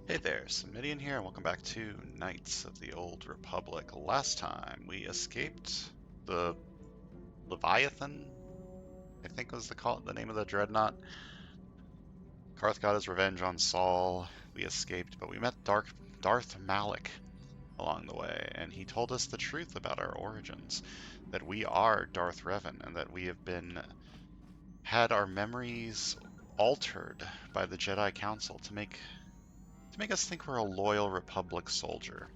Hey there, Samitian here, and welcome back to Knights of the Old Republic. Last time we escaped the Leviathan, I think was the name of the dreadnought. Karth got his revenge on Saul. We escaped, but we met Darth Malik along the way, and he told us the truth about our origins, that we are Darth Revan, and that we have had our memories altered by the Jedi Council to make us think we're a loyal Republic soldier,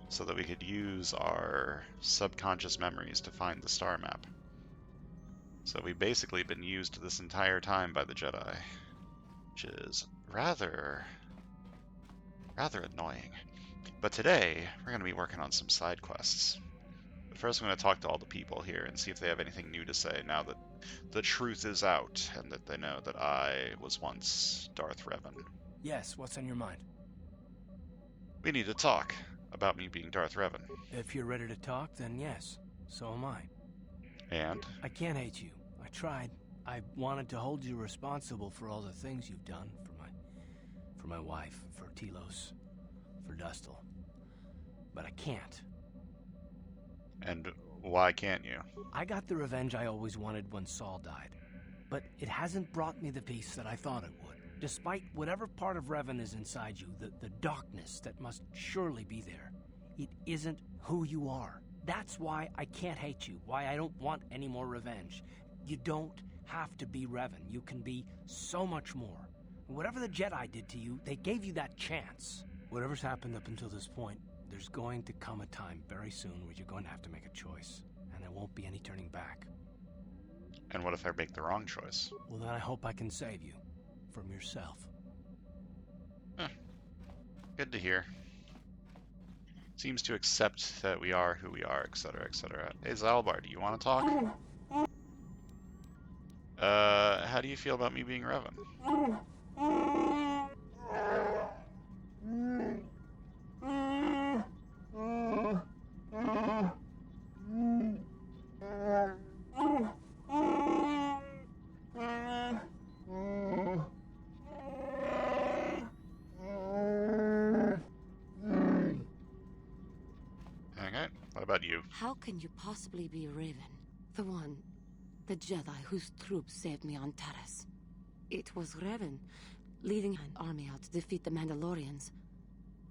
so that we could use our subconscious memories to find the star map. So we've basically been used this entire time by the Jedi, which is rather annoying. But today, we're going to be working on some side quests. But first, I'm going to talk to all the people here and see if they have anything new to say now that the truth is out and that they know that I was once Darth Revan. Yes, what's on your mind? We need to talk about me being Darth Revan. If you're ready to talk, then yes. So am I. And? I can't hate you. I tried. I wanted to hold you responsible for all the things you've done for my wife, for Telos, for Dustil. But I can't. And why can't you? I got the revenge I always wanted when Saul died. But it hasn't brought me the peace that I thought it would. Despite whatever part of Revan is inside you, the darkness that must surely be there, it isn't who you are. That's why I can't hate you, why I don't want any more revenge. You don't have to be Revan. You can be so much more. Whatever the Jedi did to you, they gave you that chance. Whatever's happened up until this point, there's going to come a time very soon where you're going to have to make a choice, and there won't be any turning back. And what if I make the wrong choice? Well, then I hope I can save you. From yourself. Good to hear. Seems to accept that we are who we are, etc., etc. Hey, Zalbar, do you want to talk? How do you feel about me being Revan? Okay, what about you? How can you possibly be Raven? The Jedi whose troops saved me on Taris. It was Revan, leading an army out to defeat the Mandalorians.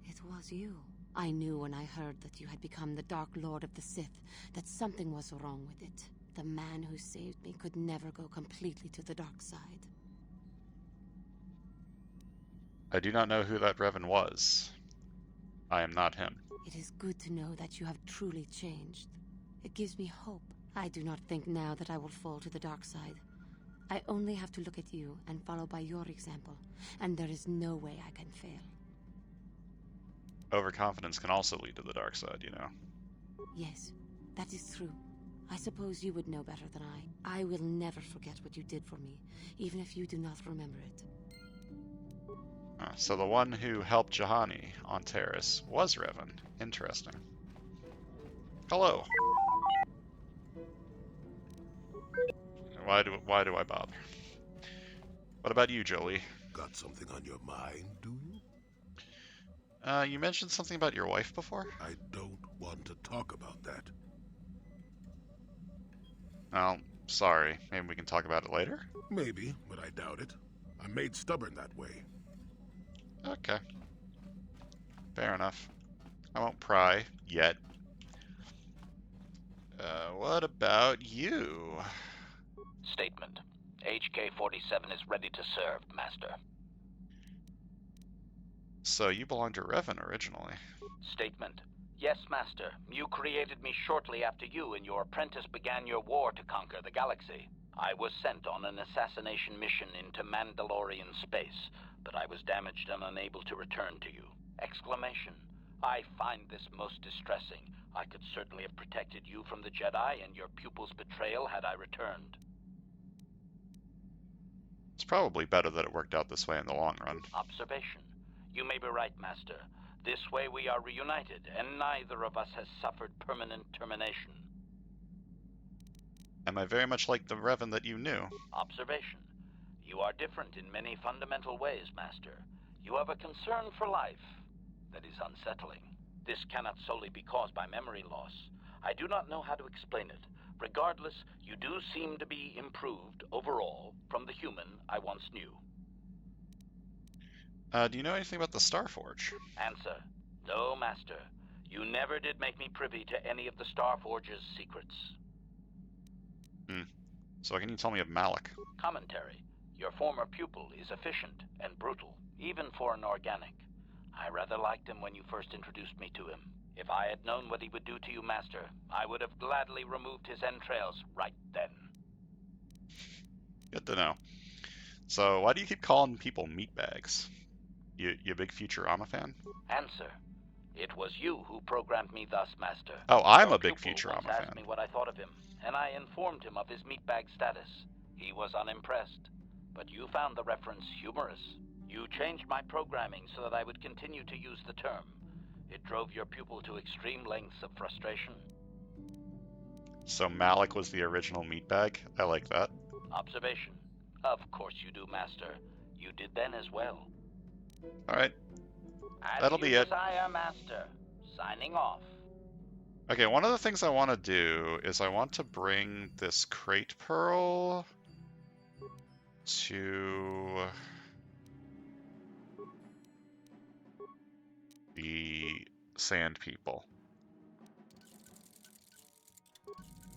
It was you. I knew when I heard that you had become the Dark Lord of the Sith, that something was wrong with it. The man who saved me could never go completely to the dark side. I do not know who that Revan was. I am not him. It is good to know that you have truly changed. It gives me hope. I do not think now that I will fall to the dark side. I only have to look at you and follow by your example, and there is no way I can fail. Overconfidence can also lead to the dark side, you know. Yes, that is true. I suppose you would know better than I. I will never forget what you did for me, even if you do not remember it. So the one who helped Jahani on Taris was Revan. Interesting. Hello. Why do I bother? What about you, Jolie? Got something on your mind, do you? You mentioned something about your wife before? I don't want to talk about that. Oh, sorry. Maybe we can talk about it later? Maybe, but I doubt it. I'm made stubborn that way. Okay. Fair enough. I won't pry, yet. What about you? Statement. HK-47 is ready to serve, Master. So you belonged to Revan originally. Statement. Yes, Master. You created me shortly after you and your apprentice began your war to conquer the galaxy. I was sent on an assassination mission into Mandalorian space, but I was damaged and unable to return to you. Exclamation. I find this most distressing. I could certainly have protected you from the Jedi and your pupil's betrayal had I returned. It's probably better that it worked out this way in the long run. Observation. You may be right, Master. This way we are reunited, and neither of us has suffered permanent termination. Am I very much like the Revan that you knew? Observation. You are different in many fundamental ways, Master. You have a concern for life that is unsettling. This cannot solely be caused by memory loss. I do not know how to explain it. Regardless, you do seem to be improved overall from the human I once knew. Do you know anything about the Starforge? Answer: no, Master. You never did make me privy to any of the Starforge's secrets. So can you tell me of Malik? Commentary: your former pupil is efficient and brutal, even for an organic. I rather liked him when you first introduced me to him. If I had known what he would do to you, Master, I would have gladly removed his entrails right then. Good to know. So why do you keep calling people meatbags? You a big Futurama fan? Answer: it was you who programmed me thus, Master. Oh, I'm Your a big pupil Futurama once asked fan. me what I thought of him, and I informed him of his meatbag status. He was unimpressed, but you found the reference humorous. You changed my programming so that I would continue to use the term. It drove your pupil to extreme lengths of frustration. So Malik was the original meatbag? I like that. Observation. Of course you do, Master. You did then as well. Alright. As That'll you be it. desire, Master. Signing off. Okay, one of the things I want to do is I want to bring this crate pearl to the sand people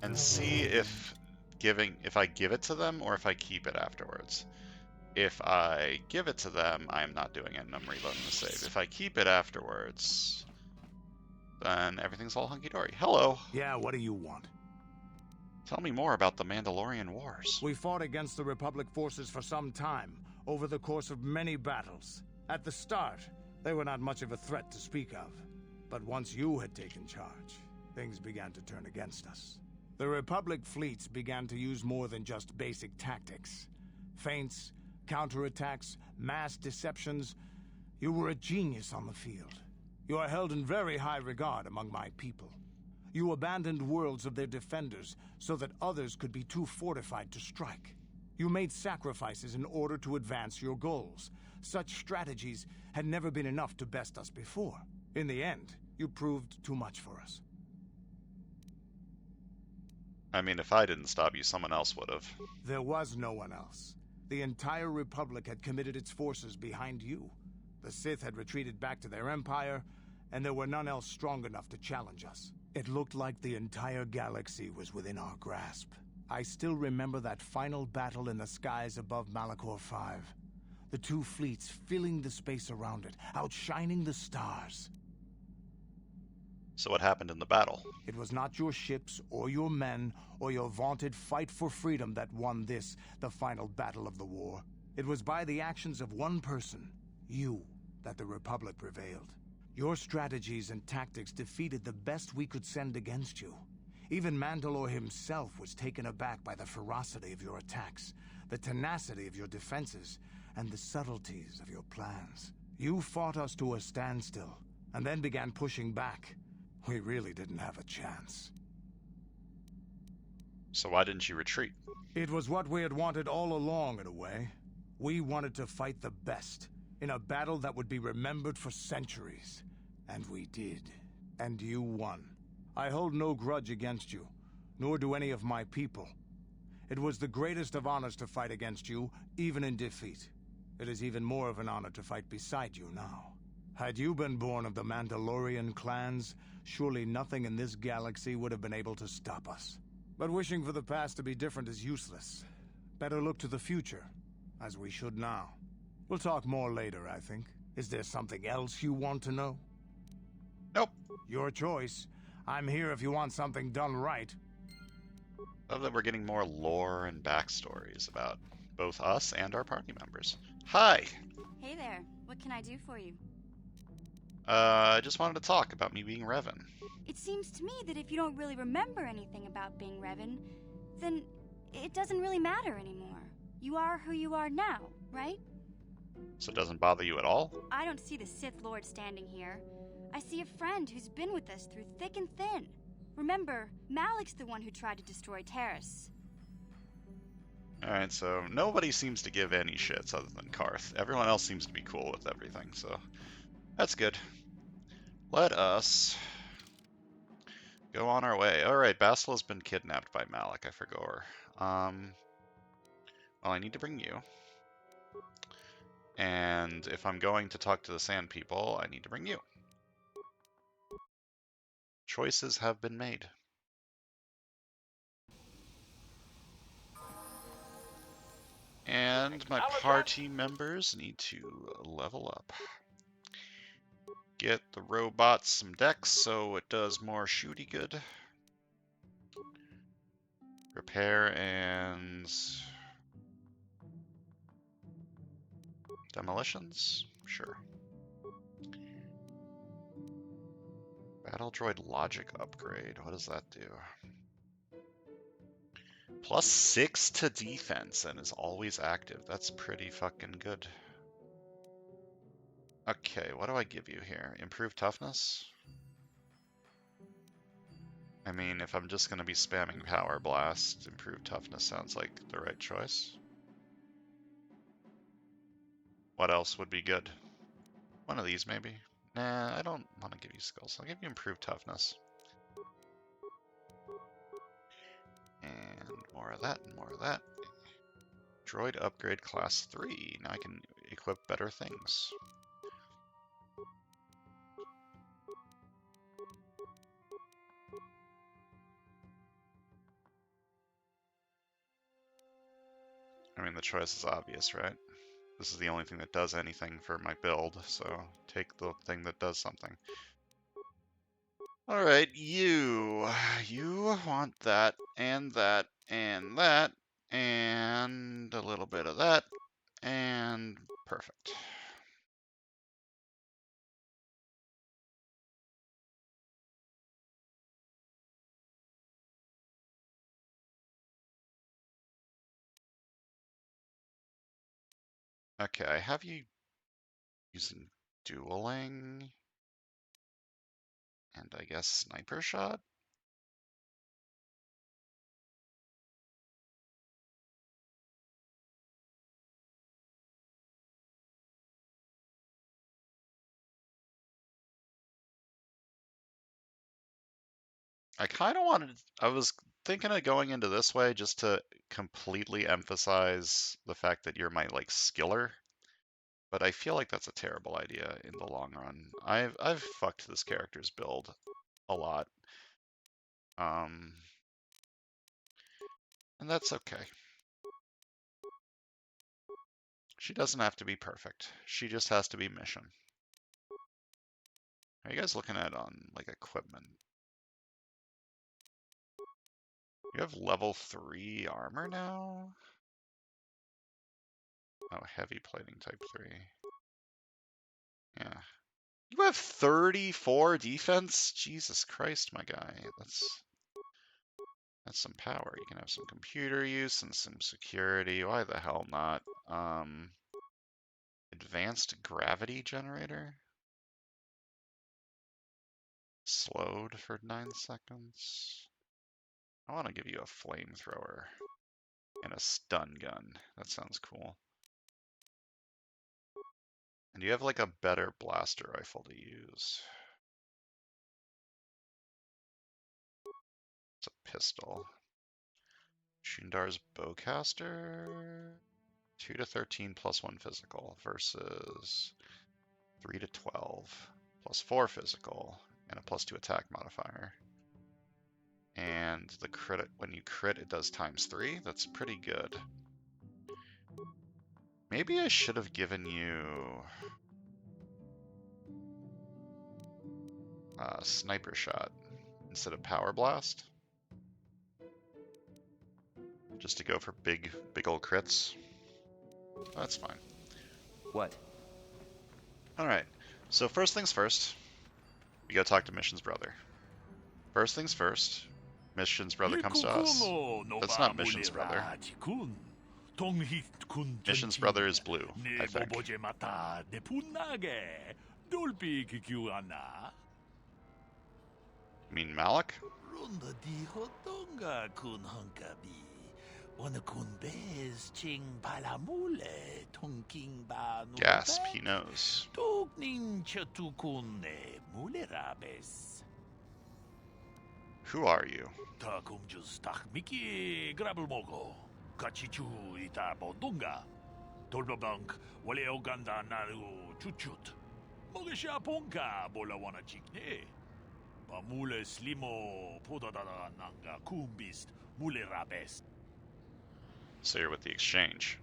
and see if I give it to them or if I keep it afterwards. If I give it to them, I am not doing it and I'm reloading the save. If I keep it afterwards, then everything's all hunky-dory. Hello. Yeah, what do you want? Tell me more about the Mandalorian Wars. We fought against the Republic forces for some time, over the course of many battles. At the start, they were not much of a threat to speak of. But once you had taken charge, things began to turn against us. The Republic fleets began to use more than just basic tactics. Feints, counterattacks, mass deceptions. You were a genius on the field. You are held in very high regard among my people. You abandoned worlds of their defenders so that others could be too fortified to strike. You made sacrifices in order to advance your goals. Such strategies had never been enough to best us before. In the end, you proved too much for us. I mean, if I didn't stop you, someone else would have. There was no one else. The entire Republic had committed its forces behind you. The Sith had retreated back to their empire, and there were none else strong enough to challenge us. It looked like the entire galaxy was within our grasp. I still remember that final battle in the skies above Malachor 5. The two fleets filling the space around it, outshining the stars. So what happened in the battle? It was not your ships, or your men, or your vaunted fight for freedom that won this, the final battle of the war. It was by the actions of one person, you, that the Republic prevailed. Your strategies and tactics defeated the best we could send against you. Even Mandalore himself was taken aback by the ferocity of your attacks, the tenacity of your defenses, and the subtleties of your plans. You fought us to a standstill, and then began pushing back. We really didn't have a chance. So why didn't you retreat? It was what we had wanted all along, in a way. We wanted to fight the best, in a battle that would be remembered for centuries. And we did. And you won. I hold no grudge against you, nor do any of my people. It was the greatest of honors to fight against you, even in defeat. It is even more of an honor to fight beside you now. Had you been born of the Mandalorian clans, surely nothing in this galaxy would have been able to stop us. But wishing for the past to be different is useless. Better look to the future, as we should now. We'll talk more later, I think. Is there something else you want to know? Nope. Your choice. I'm here if you want something done right. Love that we're getting more lore and backstories about both us and our party members. Hi! Hey there, what can I do for you? I just wanted to talk about me being Revan. It seems to me that if you don't really remember anything about being Revan, then it doesn't really matter anymore. You are who you are now, right? So it doesn't bother you at all? I don't see the Sith Lord standing here. I see a friend who's been with us through thick and thin. Remember, Malik's the one who tried to destroy Taris. Alright, so nobody seems to give any shits other than Karth. Everyone else seems to be cool with everything, so that's good. Let us go on our way. Alright, Basil has been kidnapped by Malik, I forgot. Well, I need to bring you. And if I'm going to talk to the Sand People, I need to bring you. Choices have been made. And my party members need to level up. Get the robot some dex so it does more shooty good. Repair and demolitions? Sure. Battle droid logic upgrade. What does that do? +6 to defense and is always active. That's pretty fucking good. Okay, what do I give you here? Improved toughness? I mean, if I'm just going to be spamming Power Blast, improved toughness sounds like the right choice. What else would be good? One of these, maybe? Nah, I don't want to give you skulls. I'll give you improved toughness. And more of that, and more of that. Droid upgrade class 3. Now I can equip better things. I mean, the choice is obvious, right? This is the only thing that does anything for my build, so take the thing that does something. Alright, you want that, and that, and that, and a little bit of that, and perfect. Okay, I have you using dueling, and I guess sniper shot? I kind of wanted, I was thinking of going into this way just to completely emphasize the fact that you're my, like, skiller, but I feel like that's a terrible idea in the long run. I've fucked this character's build a lot. And that's okay. She doesn't have to be perfect. She just has to be mission. Are you guys looking at on, like, equipment? You have level 3 armor now? Oh, heavy plating type 3. Yeah. You have 34 defense? Jesus Christ, my guy. That's some power. You can have some computer use and some security. Why the hell not? Advanced gravity generator? Slowed for 9 seconds. I want to give you a flamethrower and a stun gun. That sounds cool. And you have like a better blaster rifle to use. It's a pistol. Shundar's bowcaster. 2 to 13 plus 1 physical versus 3 to 12 plus 4 physical and a plus 2 attack modifier. And the crit, when you crit, it does ×3. That's pretty good. Maybe I should have given you sniper shot instead of power blast, just to go for big old crits. That's fine. What? All right. So first things first, we gotta talk to Mission's brother. First things first, Mission's brother comes to us. That's not Mission's brother. Mission's brother is blue, I think. You mean Malik? Onakunbez ching palamule tongking ba Gasp, he nunotek. knows. Tugning chatukune mulerabes. Who are you? Takumjus takmiki grabulmogo. Kachichu ita bondunga. Tolbabank wale oganda naru chuchut. Mogesha ponka bolawana chikne. Bamule slimo podadada nanga kumbist mulerabes. So you're with the exchange.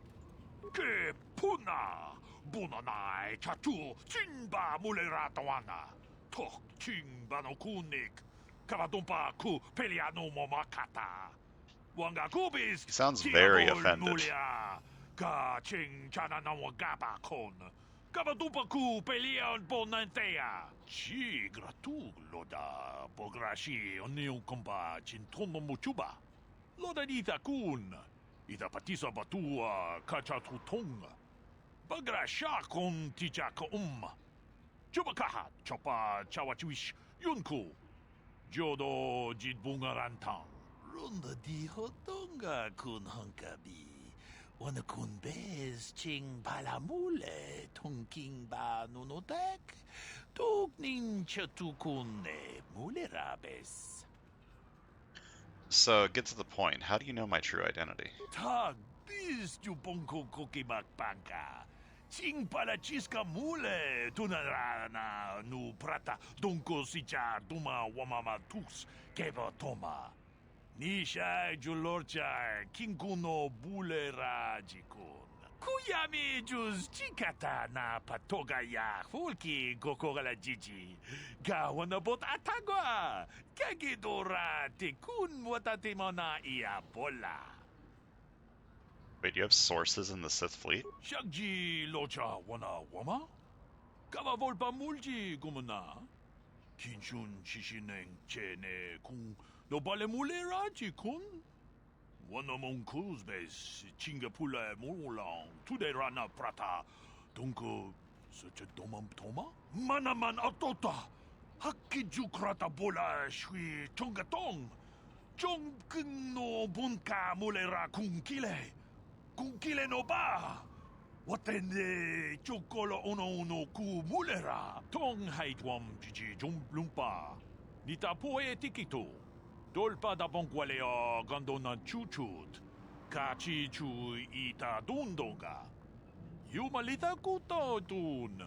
Ke puna! Bunanai chatu chinba muleratawana. Tok chingba no kunik. Kavadumpa ku peliano momakata. Wanga kubis He sounds very tiabol offended. mulia. Ka ching chana na wagaba kon. Kavadumpa ku pelian bonantea. Chi gratu loda. Bograshi onion komba chintono muchuba. Loda dita kun. Ida patisa batua kachatutonga. Bagrasha kon tijaka Chubakaha chopa chawachuish yunku. Jodo jidbungarantang. Runda di hotonga kun honkabi. Wana kun bez ching palamule tongking ba nunotek. Tugning chatukune mulerabes. So get to the point. How do you know my true identity? Tag biz jubonko kokibak banka. Ching palachiska mule tunarana nu prata donko sicha duma wamama tus keba toma. Nisha julorcha kinkuno bulera jikun. Kuyami juz chikata na patoga ya fulki gokogala jiji. Gawana bot atagwa. Kagidora tekun watatimona ia bola. Wait, do you have sources in the Sith fleet? Shagji locha wana wama? Kava volpa mulji gumana? Kinchun shishineng chene kung no bale mulera jikun? Wana mong kuzbes chingapula mulang tude rana prata dunko such a domam toma? Manaman atota! Hakiju krata bola shui chongatong! Chong no bunka mulera kungkile! Kungkile no ba! Watende chokolo uno ku mulera! Tong haitwam jiji lumpa! Nita poe tikito! Dolpa da bonkwalea gandona chuchut. Kachi chu ita dundonga. Yumalita kuto dun.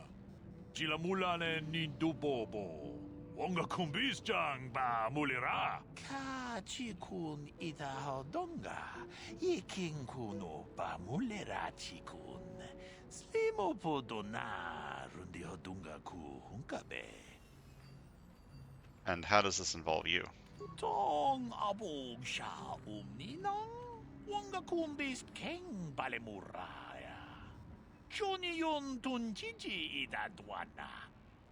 Chilamulane nindubobo. Wonga kumbis jang ba mulira. Kachi kun ita hodonga. Yiking kuno ba mulira chikun. Slimo podona rundi hodunga ku hunkabe. And how does this involve you? Tong abog siya ninang wanga kumbis keng balemuraya. Johnny yon tun jiji idadwana.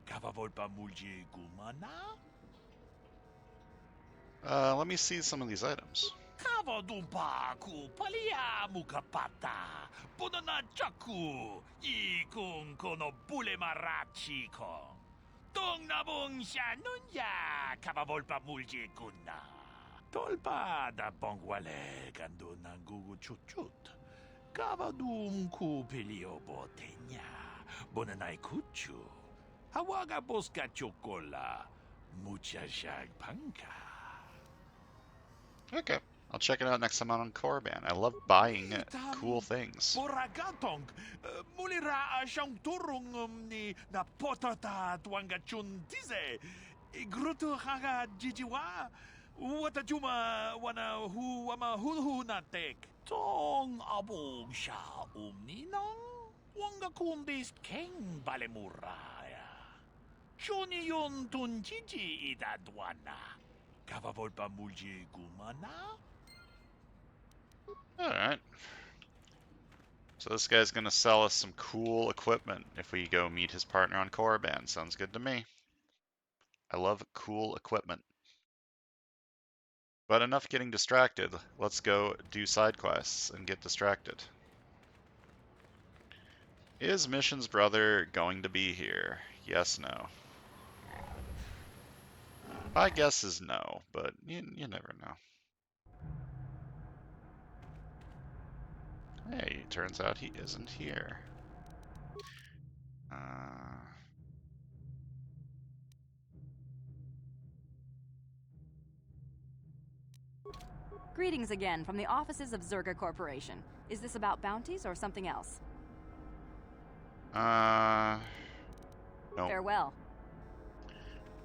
Kavavol pa mulji gumana? Let me see some of these items. Kavadumpa ku palia mukapata. Punana chaku. Ikung kono bule marachi kong. Tong nabong siya nunya. Kavavol pa mulji kuna. Tolpa da bongwale gando ng gugu chuchut. Kavadum ku pilio botenya. Bonanay kuchu. Hawaga boska chokola. Mucha shag panka. Okay, I'll check it out next time I'm on Korriban. I love buying cool things. Boragatong. Mulira siyang turong ni na potata tuanga chun dize. Gruto haga jijiwa. Wata juma wana hu wama hu natek. Tong abog siya ninang. Wanga kumbis keng balemuraya. Johnny yon tun jiji idadwana. Kavavol pa mulji gumana? Alright. So this guy's gonna sell us some cool equipment if we go meet his partner on Korriban. Sounds good to me. I love cool equipment. But enough getting distracted. Let's go do side quests and get distracted. Is Mission's brother going to be here? Yes, no. My guess is no, but you never know. Hey, turns out he isn't here. Greetings again from the offices of Zerga Corporation. Is this about bounties or something else? No. Farewell.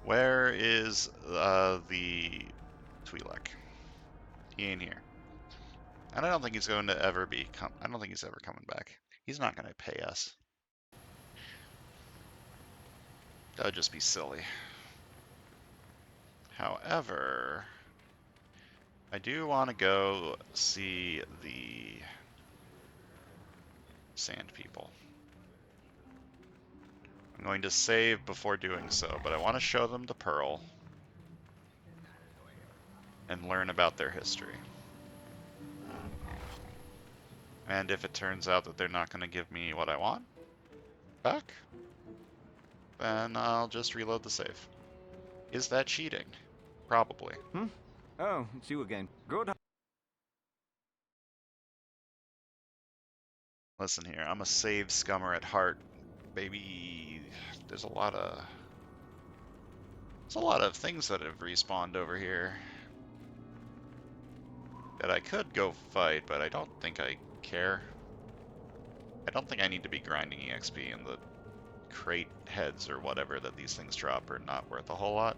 Where is the Twi'lek? He ain't here. And I don't think he's going to ever be. I don't think he's ever coming back. He's not going to pay us. That would just be silly. However, I do want to go see the Sand People. I'm going to save before doing so, but I want to show them the Pearl and learn about their history. And if it turns out that they're not going to give me what I want back, then I'll just reload the save. Is that cheating? Probably. Oh, it's you again. Good. Listen here, I'm a save scummer at heart, baby. There's a lot of things that have respawned over here that I could go fight, but I don't think I care. I don't think I need to be grinding EXP, and the crate heads or whatever that these things drop are not worth a whole lot.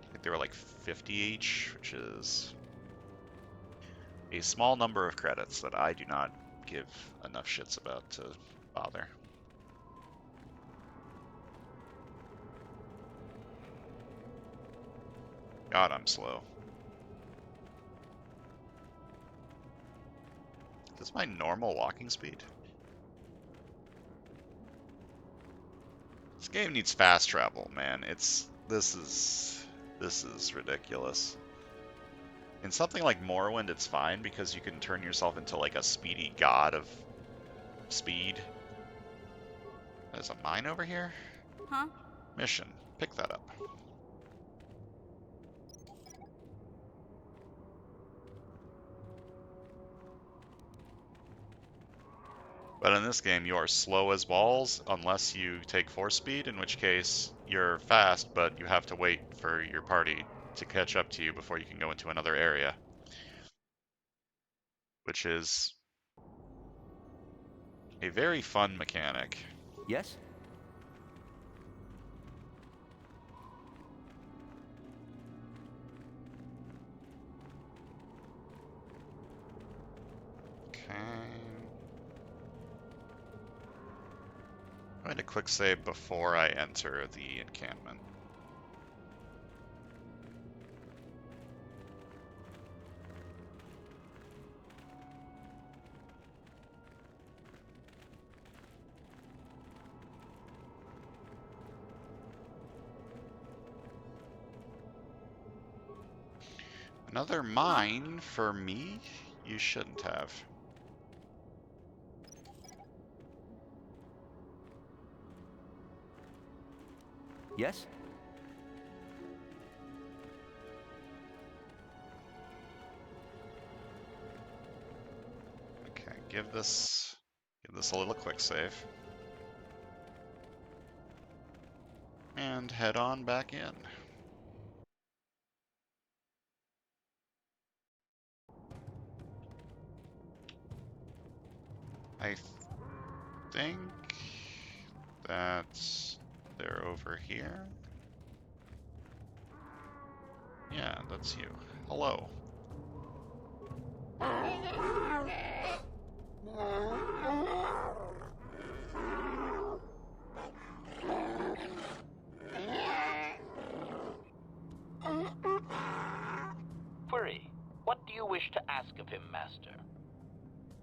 I think they were like 50 each, which is a small number of credits that I do not give enough shits about to bother. God, I'm slow. Is this my normal walking speed? This game needs fast travel, man. This is ridiculous. In something like Morrowind, it's fine because you can turn yourself into like a speedy god of speed. There's a mine over here? Huh? Mission. Pick that up. But in this game, you are slow as balls unless you take force speed, in which case you're fast, but you have to wait for your party to catch up to you before you can go into another area. Which is a very fun mechanic. Yes? Okay. I'm going to quick save before I enter the encampment. Another mine for me? You shouldn't have. Yes? Okay, give this a little quick save. And head on back in. I think that they're over here. Yeah, that's you. Hello. Query. What do you wish to ask of him, Master?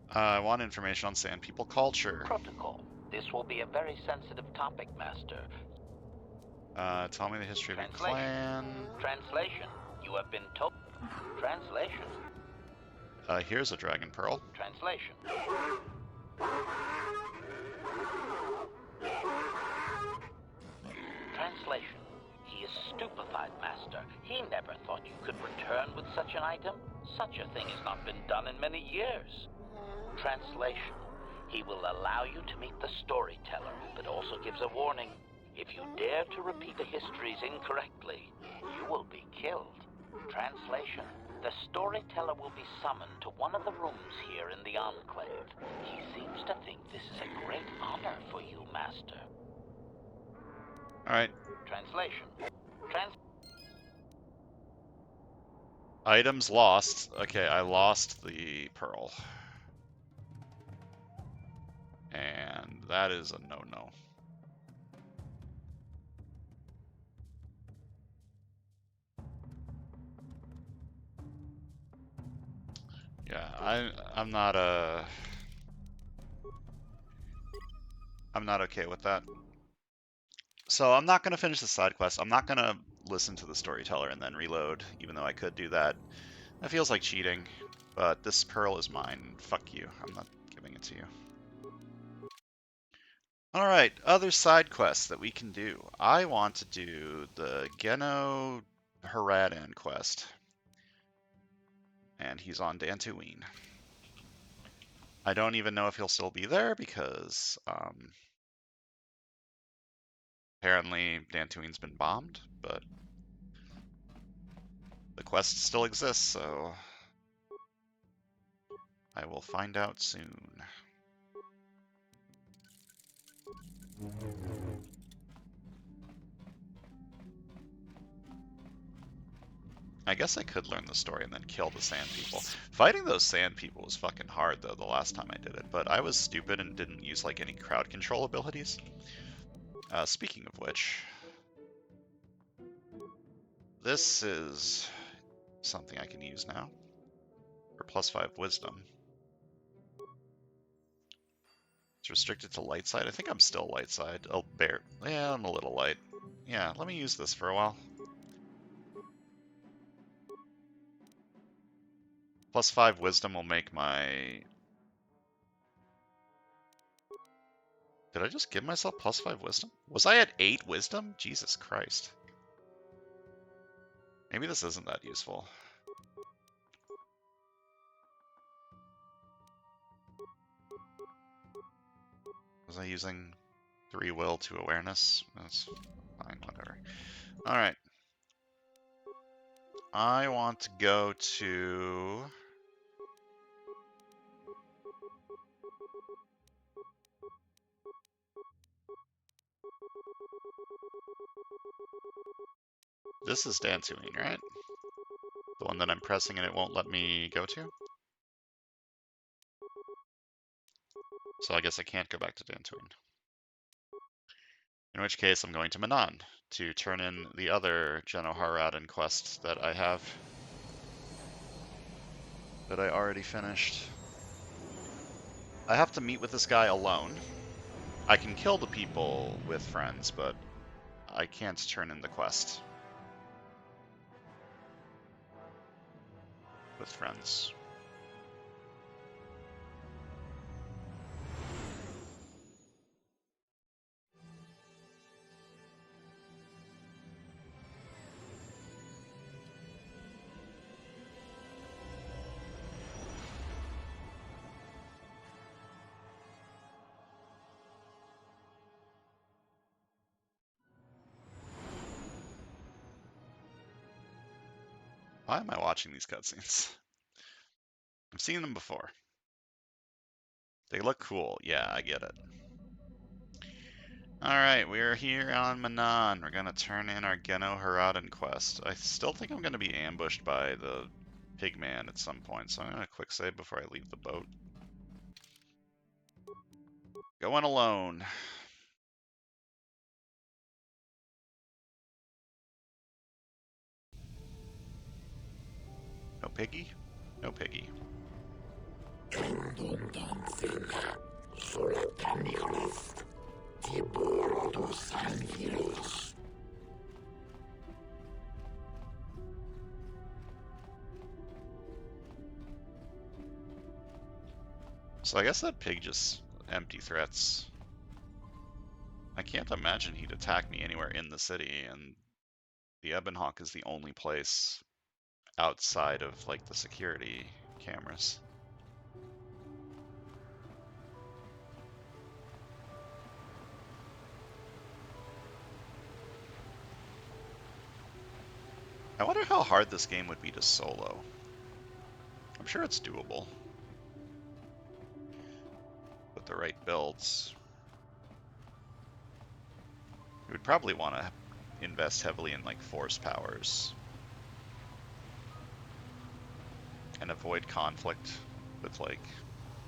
I want information on Sand People culture. Protocol. This will be a very sensitive topic, Master. Tell me the history of your Translation. clan. Translation. You have been told. Translation. Here's a dragon pearl. Translation. Translation. He is stupefied, Master. He never thought you could return with such an item. Such a thing has not been done in many years. Translation. He will allow you to meet the storyteller, but also gives a warning. If you dare to repeat the histories incorrectly, you will be killed. Translation. The storyteller will be summoned to one of the rooms here in the Enclave. He seems to think this is a great honor for you, Master. Alright. Translation. Items lost. Okay, I lost the pearl. And that is a no-no. Yeah, I'm not okay with that. So I'm not gonna finish the side quest. I'm not gonna listen to the storyteller and then reload, even though I could do that. That feels like cheating, but this pearl is mine. Fuck you. I'm not giving it to you. Alright, other side quests that we can do. I want to do the Geno Haradan quest. And he's on Dantooine. I don't even know if he'll still be there because apparently Dantooine's been bombed, but the quest still exists, so I will find out soon. I guess I could learn the story and then kill the sand people. Fighting those sand people was fucking hard though the last time I did it, but I was stupid and didn't use like any crowd control abilities. Speaking of which, this is something I can use now for +5 wisdom. It's restricted to light side. I think I'm still light side. Oh, yeah, I'm a little light. Yeah, let me use this for a while. +5 wisdom will make my... Did I just give myself +5 wisdom? Was I at 8 wisdom? Jesus Christ. Maybe this isn't that useful. Was I using 3 will to awareness? That's fine, whatever. Alright. I want to go to... This is Dantooine, right? The one that I'm pressing and it won't let me go to? So I guess I can't go back to Dantooine. In which case I'm going to Manan to turn in the other Geno Haradan quest that I have. That I already finished. I have to meet with this guy alone. I can kill the people with friends, but I can't turn in the quest with friends. Why am I watching these cutscenes? I've seen them before. They look cool. Yeah, I get it. Alright, we're here on Manan. We're gonna turn in our Geno Haradan quest. I still think I'm gonna be ambushed by the pigman at some point, so I'm gonna quick save before I leave the boat. Going alone. No piggy? No piggy. So I guess that pig just empty threats. I can't imagine he'd attack me anywhere in the city, and the Ebonhawk is the only place outside of like the security cameras. I wonder how hard this game would be to solo. I'm sure it's doable with the right builds. You would probably want to invest heavily in like force powers and avoid conflict with like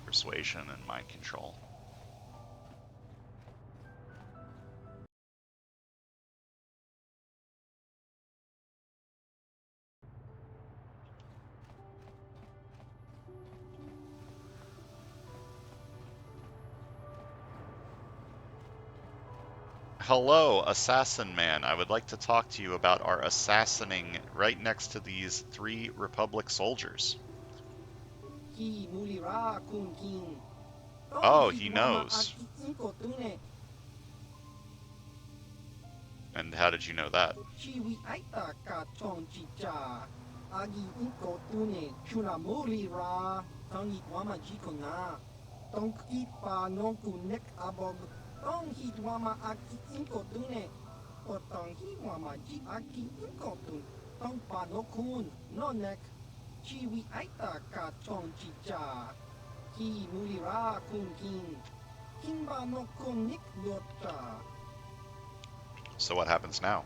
persuasion and mind control. Hello, Assassin Man. I would like to talk to you about our assassinating right next to these 3 Republic soldiers. Oh, he knows. And how did you know that? So what happens now?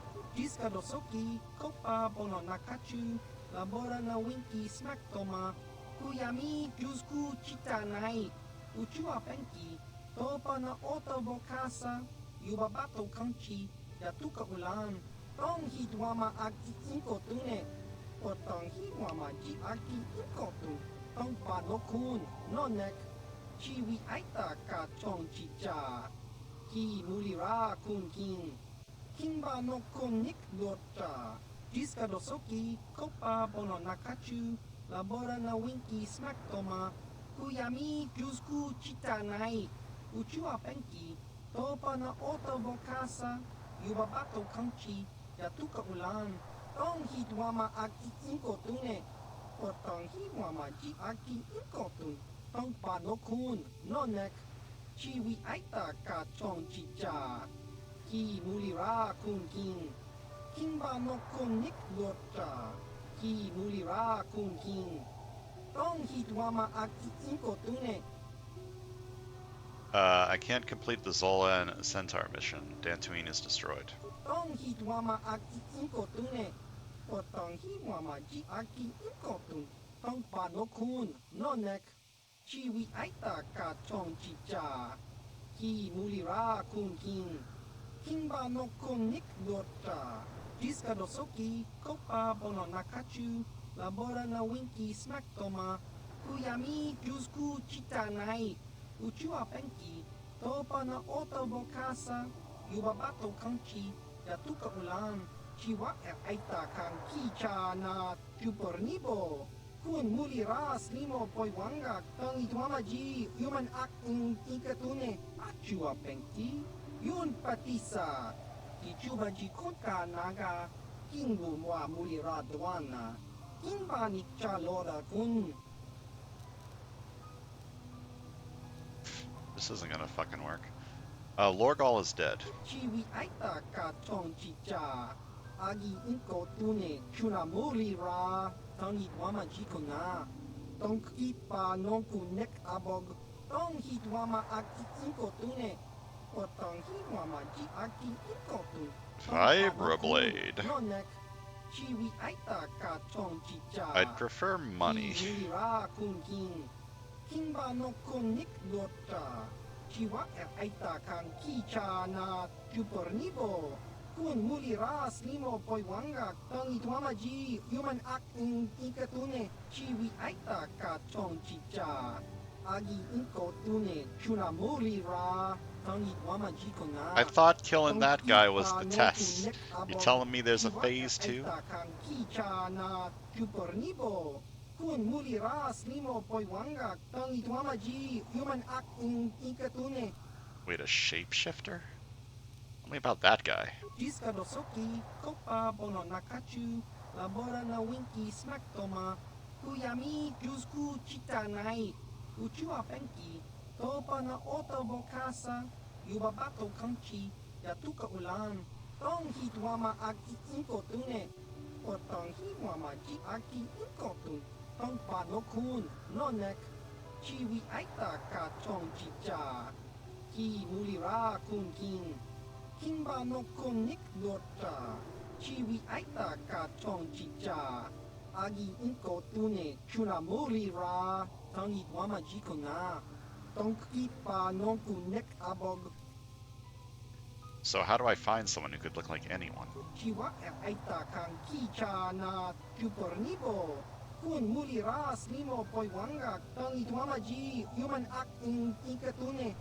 I can't complete the Zola and Centaur mission. Dantooine is destroyed. This isn't gonna fucking work. Lorgal is dead. Vibroblade. I'd prefer money. I thought killing that guy was the test. You telling me there's a phase 2? Wait, a shapeshifter? Tell me about that guy. Otangi wamaji aki inkotun. Tong panokun nonek. Chiwi aita ka chong chicha. Ki mulira kun king. Kimba no konik dota. Chiwi aita ka chong chicha. Agi inkotune chuna mulira. Tangi wamaji kona. Tong kipa no kunek abog. So how do I find someone who could look like anyone? Chiwa aita kang kicha na tupornibo. Kun mulira slimo poiwanga. Tangi wamaji human act in ikatune.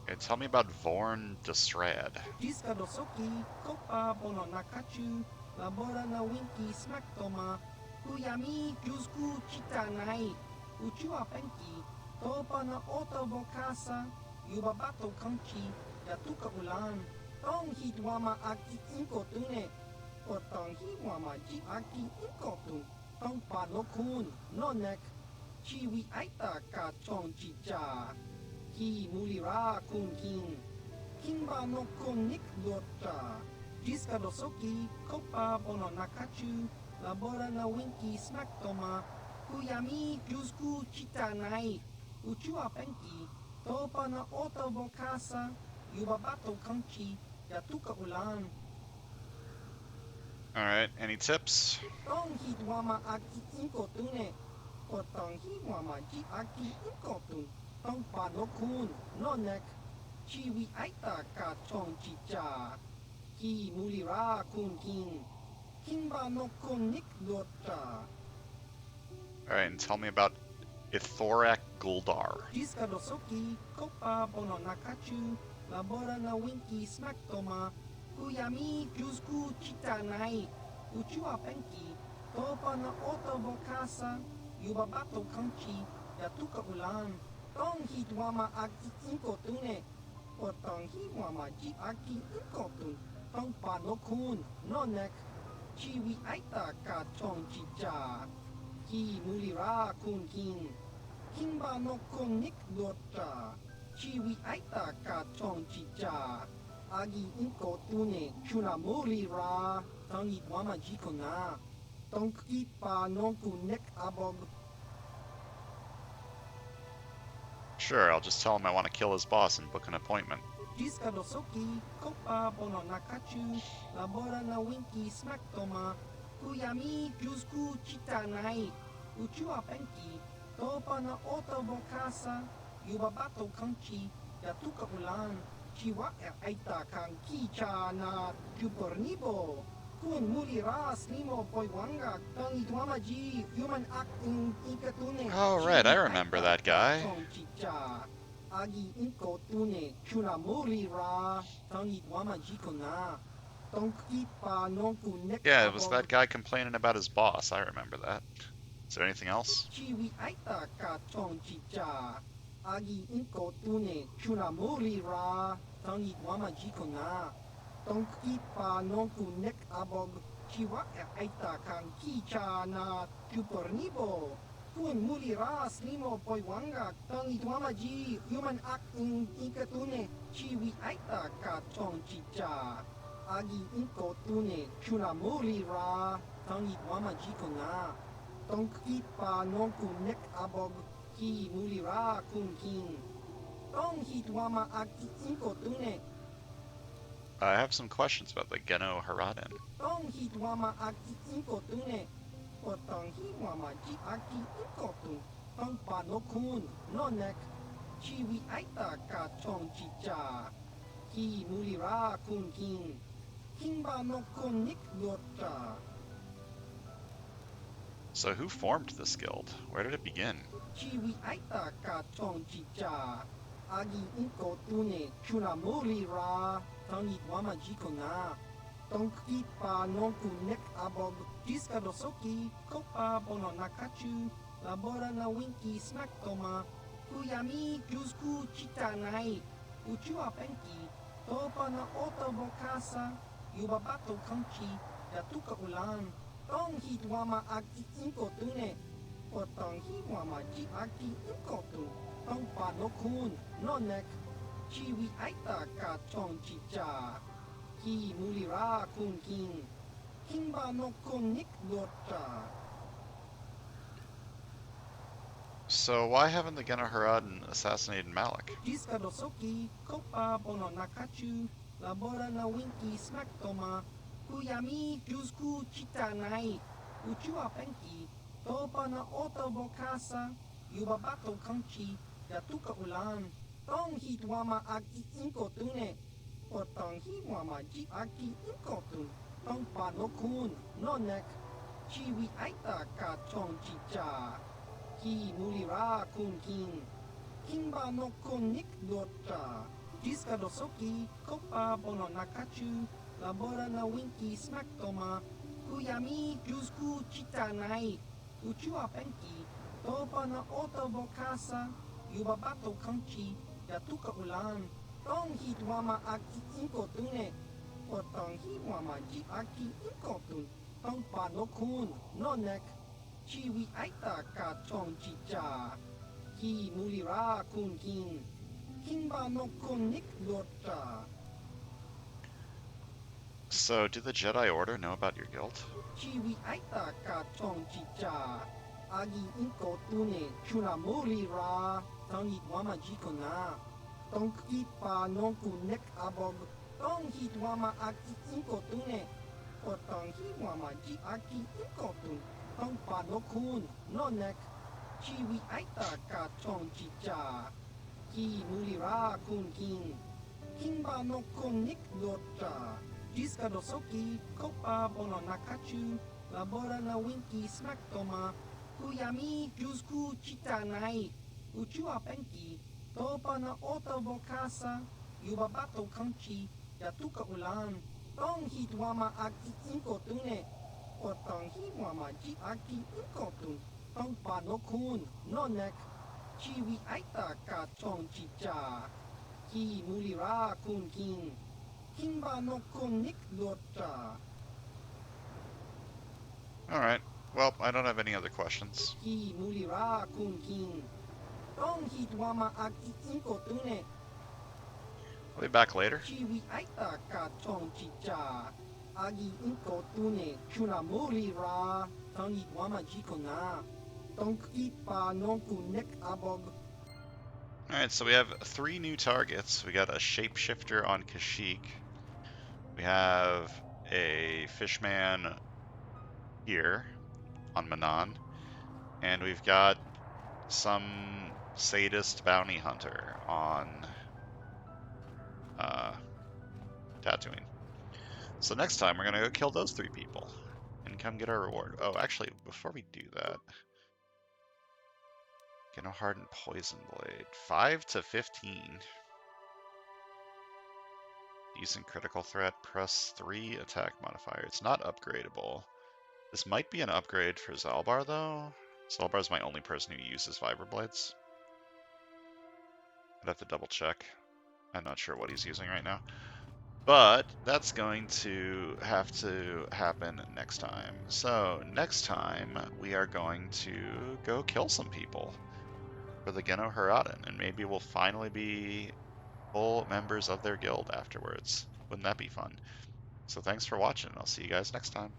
Okay, tell me about Vorn Destrad. Jiska dosoki, kopa bono nakachu, labora na winki smaktoma, kuyami jusku chitanai, uchua penki, topa na oto bokasa, yubabato kanchi, yatuka ulan, tong hitwama aki inkotune, otong hiwama ji aki inkotun, tong panokun, nonek, chiwi aita ka chong chicha. Ki mulira kun king. Kimba no konik dota. Jiska dosoki, kopa bono nakachu, labora na winki smaktoma, kuyami jusku chitanai, uchua penki, topa na oto bokasa, yubabato kanchi, yatuka ulan. Alright, any tips? Tong hitwama aki inkotune, otong hiwama ji aki inkotun. Tong panokun, nonek, chiwi aita ka chong chicha. Ki mulira kun king. Kimba no konik dota. Alright, and tell me about Ithorak Guldar. Jiska dosoki, kopa bono nakachu, labora na winki smaktoma, kuyami jusku chitanai, uchua penki, topa na oto bokasa, yubabato kanchi, yatuka ulan. Tong hitwama aki inkotune. Otong hiwama ji aki inkotun. Tong panokun, nonek. Chiwi aita ka chong chicha. Ki mulira kun king. Kimba no konik dota. Chiwi aita ka chong chicha. Agi inkotune chuna mulira. Tong hitwama ji kona. Tong kipa no kunek abog. Sure, I'll just tell him I want to kill his boss and book an appointment. Jiska dosoki, kopa bono nakachu, labora na winki smaktoma, kuyami jusku chitanai, uchua penki, topa na oto bokasa, yubabato kanchi, yatuka ulan, chiwa aita kang kicha na tupornibo. Kun mulira slimo poiwanga, tangi tuamaji, human act in ikatune. Oh, right, I remember that guy. Agi inkotune, chuna mulira, tangi tuamaji kona. Tongkipa nonku nek. Yeah, it was that guy complaining about his boss. I remember that. Is there anything else? Chiwi aita ka chong chicha. Agi inkotune, chuna mulira, tangi tuamaji kona. Tongkipa nonku nek abog, chiwa aita kang kicha na tupornibo. Kun mulira slimo poiwanga, tangi tuamaji, human act in ikatune, chiwi aita ka chong chicha. Agi inkotune, chuna mulira, tangi tuamaji kona. Tongkipa nonku nek abog, ki mulira kun king. Tong hitwama aki inkotune. I have some questions about the Geno Haraden. Tong hitwama aki inkotune. Otong hiwama ji aki inkotun. Tong panokun, nonek. Chiwi aita ka chong chicha. Ki mulira kun king. Kimba no konik dota. So who formed this guild? Where did it begin? Chiwi aita ka chong chicha. Agi inkotune chuna mulira. Tangi wama jikona. Tongkipa nonku nek abog. Jiska dosoki, kopa bono nakachu. Labora na winki smaktoma. Kuyami jusku chitanai. Uchua penki. Topa na oto bokasa. Yubabato kanchi. Yatuka ulan. Tong hitwama aki inkotune. Otong hiwama ji aki inkotun. Tong panokun, nonek. Chiwi aita ka chong chicha. Ki mulira kun king. Kimba no konik dota. So why haven't the Genoharadan assassinated Malik? Jiska dosoki, kopa bono nakachu, labora na winki smaktoma, kuyami jusku chitanai, uchua penki, topa na oto bokasa, yubabato kanchi, yatuka ulan, tong hitwama aki inkotune, potong hiwama ji aki inkotun, tong panokun, nonek, chiwi aita ka chong chicha, ki mulira kun king. Kimba no konik dota. Jiska dosoki, kopa bono nakachu, labora na winki smaktoma, kuyami jusku chitanai, uchua penki, topa na oto bokasa, yubabato kanchi, yatuka ulan, tong hitwama aki inkotune, potong hiwama ji aki inkotun, tong panokun, nonek, chiwi aita ka chong chicha. Ki mulira kun king. Kimba no konik dota. So, do the Jedi Order know about your guild? Chiwi aita ka chong chicha. Agi inko tune chuna mulira. Tangit wama jikona. Tongki pa non kunek abog. Tong hit wama aki inko tune. Potong hi wama ji aki inko tun. Tong pa no kun nonek. Chiwi aita ka chong chicha. Ki mulira kun king. Kimba no konik dota. Jiska dosoki, kopa bono nakachu, labora na winki smaktoma, kuyami jusku chitanai, uchua penki, topa na oto bokasa, yubabato kanchi, yatuka ulan, tong hitwama aki inkotune, potong hiwama ji aki inkotun, tong panokun, nonek, chiwi aita ka chong chicha. Ki mulira kun king. Kimba no konik dota. Alright. Well, I don't have any other questions. Ki mulira kun king. Tong hitwama aki inkotune. I'll be back later. Chiwi aita ka chong chicha. Agi inkotune chuna mulira. Tong hitwama jikona. Tong ipa non kunek abog. Alright, so we have 3 new targets. We got a shapeshifter on Kashyyyk. We have a fishman here on Manan. And we've got some sadist bounty hunter on Tatooine. So next time we're gonna go kill those 3 people and come get our reward. Oh, actually, before we do that, get a hardened poison blade. 5 to 15. Decent critical threat, press 3 attack modifier. It's not upgradable. This might be an upgrade for Zalbar though. Zalbar's my only person who uses vibroblades. I'd have to double check. I'm not sure what he's using right now. But that's going to have to happen next time. So next time we are going to go kill some people for the Genoharadan, and maybe we'll finally be full members of their guild afterwards. Wouldn't that be fun? So thanks for watching. I'll see you guys next time.